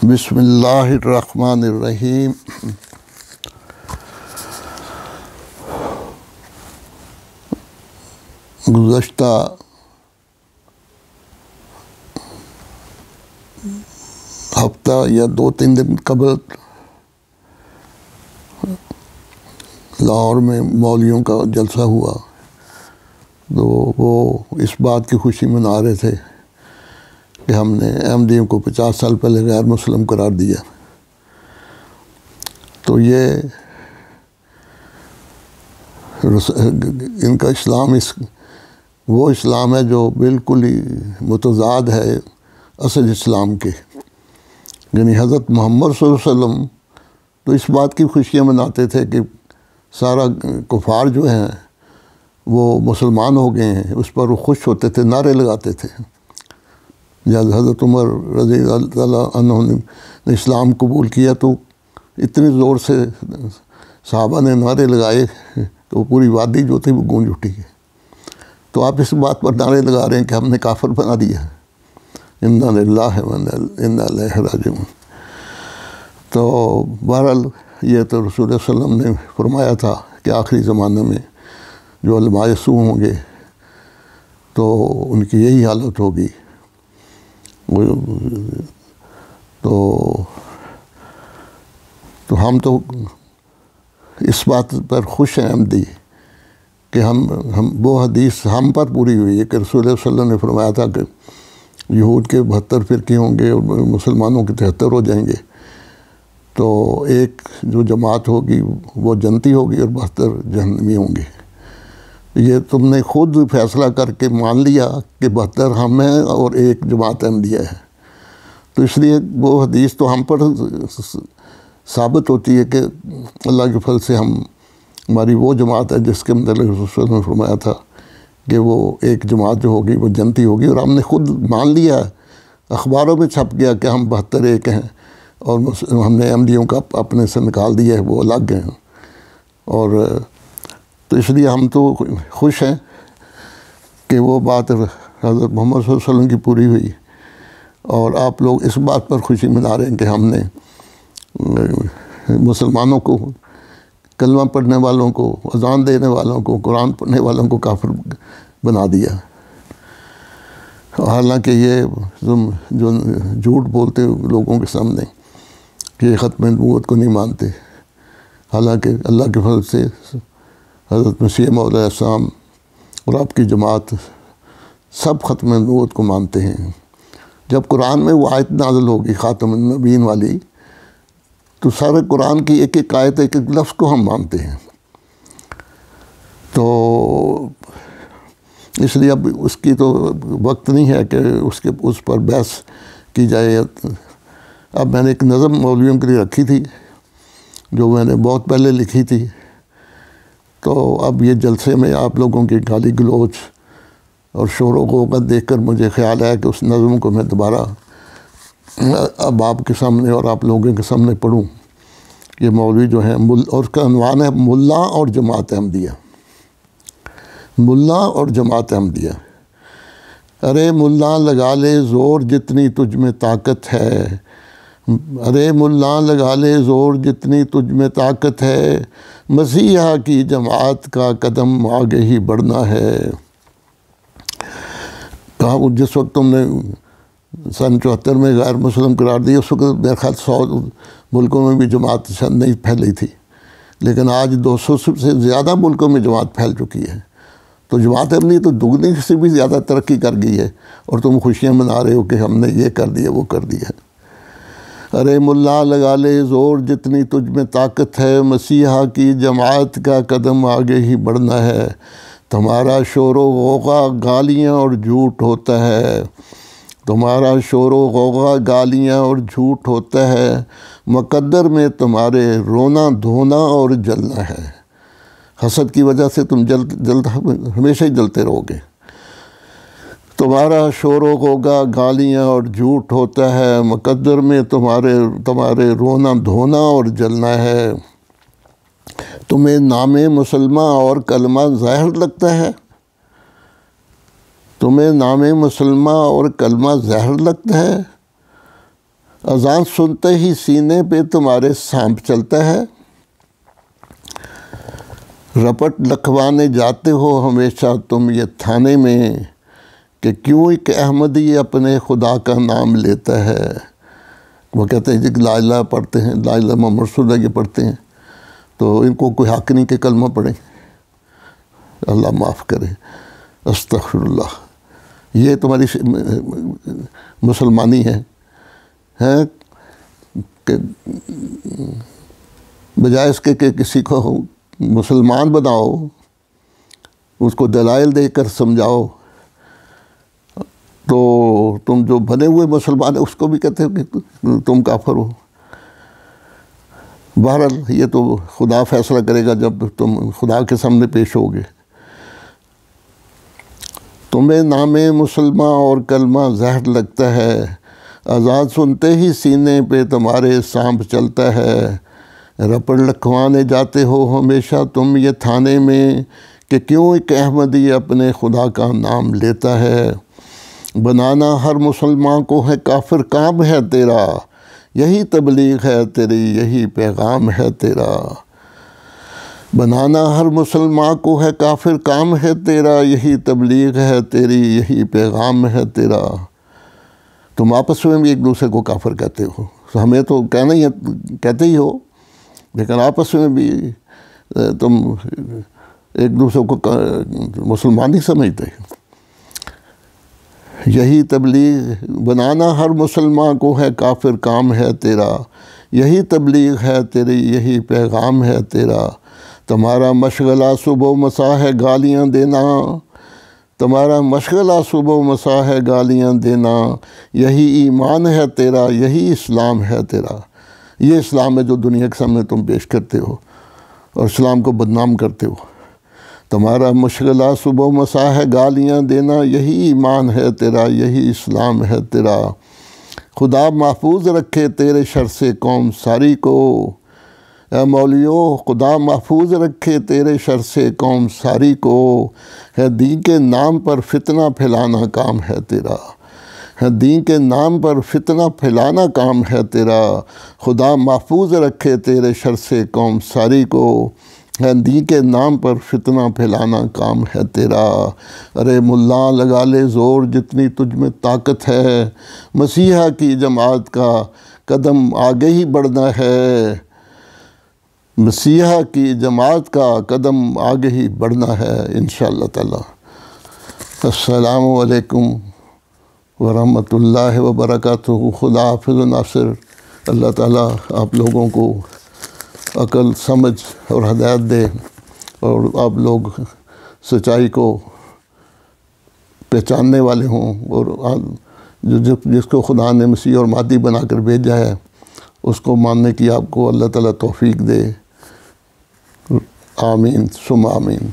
بسم اللہ الرحمن الرحیم۔ گزشتہ ہفتہ یا 2-3 دن قبل لاہور میں مولویوں کا جلسہ ہوا، تو وہ اس بات کی خوشی منا رہے تھے کہ ہم نے احمدیوں کو 50 سال پہلے غیر مسلم قرار دیا۔ تو یہ ان کا اسلام وہ اسلام ہے جو بالکل ہی متضاد ہے اصل اسلام کے، یعنی حضرت محمد صلی اللہ علیہ وسلم تو اس بات کی خوشیاں مناتے تھے کہ سارا کفار جو ہیں وہ مسلمان ہو گئے ہیں، اس پر وہ خوش ہوتے تھے، نعرے لگاتے تھے۔ جب حضرت عمر رضی اللہ عنہ نے اسلام قبول کیا تو اتنے زور سے صحابہ نے نعرے لگائے کہ وہ پوری وادی جو تھی وہ گونج اٹھی ہے۔ تو آپ اس بات پر نعرے لگا رہے ہیں کہ ہم نے کافر بنا دیا، انا للہ و انا الیہ راجعون۔ تو بہرحال یہ تو رسول اللہ صلی اللہ علیہ وسلم نے فرمایا تھا کہ آخری زمانے میں جو علماء سو ہوں گے تو ان کی یہی حالت ہوگی۔ تو ہم تو اس بات پر خوش ہیں احمدی کہ ہم وہ حدیث ہم پر پوری ہوئی ہے کہ رسول اللہ صلی اللہ علیہ وسلم نے فرمایا تھا کہ یہود کے 72 فرقے ہوں گے اور مسلمانوں کے 73 ہو جائیں گے، تو ایک جو جماعت ہوگی وہ جنتی ہوگی اور 72 جہنمی ہوں گے۔ یہ تم نے خود فیصلہ کر کے مان لیا کہ 72 ہم ہیں اور ایک جماعت احمدیہ ہے، تو اس لیے وہ حدیث تو ہم پر ثابت ہوتی ہے کہ اللہ کے فضل سے ہماری وہ جماعت ہے جس کے متعلق رسول اللہ نے فرمایا تھا کہ وہ ایک جماعت جو ہوگی وہ جنتی ہوگی، اور ہم نے خود مان لیا، اخباروں میں چھپ گیا کہ ہم 72 ایک ہیں، اور ہم نے احمدیوں کا اپنے سے نکال دیا ہے، وہ الگ ہیں۔ اور تو اس لیے ہم تو خوش ہیں کہ وہ بات حضرت محمد صلی اللہ علیہ وسلم کی پوری ہوئی، اور آپ لوگ اس بات پر خوشی منا رہے ہیں کہ ہم نے مسلمانوں کو، کلمہ پڑھنے والوں کو، اذان دینے والوں کو، قرآن پڑھنے والوں کو کافر بنا دیا۔ حالانکہ یہ جو جھوٹ بولتے لوگوں کے سامنے کہ یہ ختم نبوت کو نہیں مانتے، حالانکہ اللہ کے فضل سے حضرت مسیح موعود علیہ السلام اور آپ کی جماعت سب ختم نبوت کو مانتے ہیں۔ جب قرآن میں وہ آیت نازل ہوگی خاتم النبیین والی، تو سارے قرآن کی ایک ایک آیت، ایک ایک لفظ کو ہم مانتے ہیں۔ تو اس لیے اب اس کی تو وقت نہیں ہے کہ اس پر بحث کی جائے۔ اب میں نے ایک نظم مولویوں کے لیے رکھی تھی جو میں نے بہت پہلے لکھی تھی، تو اب یہ جلسے میں آپ لوگوں کی گالی گلوچ اور شور و غوغا دیکھ کر مجھے خیال آیا کہ اس نظم کو میں دوبارہ اب آپ کے سامنے اور آپ لوگوں کے سامنے پڑھوں۔ یہ مولوی جو ہیں، اور اس کا عنوان ہے ملا اور جماعت احمدیہ۔ ملا اور جماعت احمدیہ۔ ارے ملا لگا لے زور جتنی تجھ میں طاقت ہے، ارے ملا لگا لے زور جتنی تجھ میں طاقت ہے، مسیحا کی جماعت کا قدم آگے ہی بڑھنا ہے۔ کہا جس وقت تم نے سن 74 میں غیر مسلم قرار دی، اس وقت میرے خیال 100 ملکوں میں بھی جماعت شاید نہیں پھیلی تھی، لیکن آج 200 سے زیادہ ملکوں میں جماعت پھیل چکی ہے۔ تو جماعت احمدیہ تو دگنی سے بھی زیادہ ترقی کر گئی ہے، اور تم خوشیاں منا رہے ہو کہ ہم نے یہ کر دیا وہ کر دیا۔ ارے ملا لگا لے زور جتنی تجھ میں طاقت ہے، مسیحا کی جماعت کا قدم آگے ہی بڑھنا ہے، تمہارا شور و غوغا گالیاں اور جھوٹ ہوتا ہے، تمہارا شور و غوغا گالیاں اور جھوٹ ہوتا ہے، مقدر میں تمہارے رونا دھونا اور جلنا ہے۔ حسد کی وجہ سے تم ہمیشہ ہی جلتے رہو گے۔ تمہارا شور و غوغا گالیاں اور جھوٹ ہوتا ہے، مقدر میں تمہارے رونا دھونا اور جلنا ہے۔ تمہیں نام مسلمہ اور کلمہ ظاہر لگتا ہے، تمہیں نام مسلمہ اور کلمہ زہر لگتا ہے، اذان سنتے ہی سینے پہ تمہارے سانپ چلتا ہے، رپٹ لکھوانے جاتے ہو ہمیشہ تم یہ تھانے میں، کہ کیوں ایک احمدی اپنے خدا کا نام لیتا ہے۔ وہ کہتے ہیں جی لا الہ پڑھتے ہیں، لا الہ محمد رسول اللہ یہ پڑھتے ہیں، تو ان کو کوئی حق نہیں کہ کلمہ پڑھیں، اللہ معاف کرے، استغفر اللہ۔ یہ تمہاری مسلمانی ہے کہ بجائے اس کے کہ کسی کو مسلمان بناؤ، اس کو دلائل دے کر سمجھاؤ، تو تم جو بنے ہوئے مسلمان ہیں اس کو بھی کہتے ہو کہ تم کافر ہو۔ بہرحال یہ تو خدا فیصلہ کرے گا جب تم خدا کے سامنے پیش ہوگے۔ تمہیں نام مسلمان اور کلمہ زہر لگتا ہے، اذان سنتے ہی سینے پہ تمہارے سانپ چلتا ہے، رپٹ لکھوانے جاتے ہو ہمیشہ تم یہ تھانے میں، کہ کیوں ایک احمدی اپنے خدا کا نام لیتا ہے۔ بنانا ہر مسلمان کو ہے کافر کام ہے تیرا، یہی تبلیغ ہے تیری، یہی پیغام ہے تیرا۔ بنانا ہر مسلمان کو ہے کافر کام ہے تیرا، یہی تبلیغ ہے تیری، یہی پیغام ہے تیرا۔ تم آپس میں بھی ایک دوسرے کو کافر کہتے ہو، ہمیں تو کہنا ہی کہتے ہی ہو، لیکن آپس میں بھی تم ایک دوسرے کو مسلمان ہی سمجھتے ہو۔ یہی تبلیغ بنانا ہر مسلمان کو ہے کافر کام ہے تیرا، یہی تبلیغ ہے تیری، یہی پیغام ہے تیرا۔ تمہارا مشغلہ صبح و مساء ہے گالیاں دینا، تمہارا مشغلہ صبح و مساء ہے گالیاں دینا، یہی ایمان ہے تیرا، یہی اسلام ہے تیرا۔ یہ اسلام ہے جو دنیا کے سامنے تم پیش کرتے ہو اور اسلام کو بدنام کرتے ہو۔ تمہارا مشغلہ صبح و مساء ہے گالیاں دینا، یہی ایمان ہے تیرا، یہی اسلام ہے تیرا۔ خدا محفوظ رکھے تیرے شر سے قوم ساری کو، اے مولیو خدا محفوظ رکھے تیرے شر سے قوم ساری کو، ہے دین کے نام پر فتنہ پھیلانا کام ہے تیرا، ہے دین کے نام پر فتنہ پھیلانا کام ہے تیرا۔ خدا محفوظ رکھے تیرے شر سے قوم ساری کو، ہے دین کے نام پر فتنہ پھیلانا کام ہے تیرا۔ ارے ملا لگا لے زور جتنی تجھ میں طاقت ہے، مسیحا کی جماعت کا قدم آگے ہی بڑھنا ہے، مسیحا کی جماعت کا قدم آگے ہی بڑھنا ہے انشاءاللہ تعالی۔ السلام علیکم ورحمۃ اللہ وبرکاتہ۔ خدا حافظ و ناصر۔ اللہ تعالیٰ آپ لوگوں کو عقل، سمجھ اور ہدایت دے، اور آپ لوگ سچائی کو پہچاننے والے ہوں، اور جس کو خدا نے مسیح اور مہدی بنا کر بھیجا ہے اس کو ماننے کی آپ کو اللہ تعالیٰ توفیق دے۔ آمین ثم آمین۔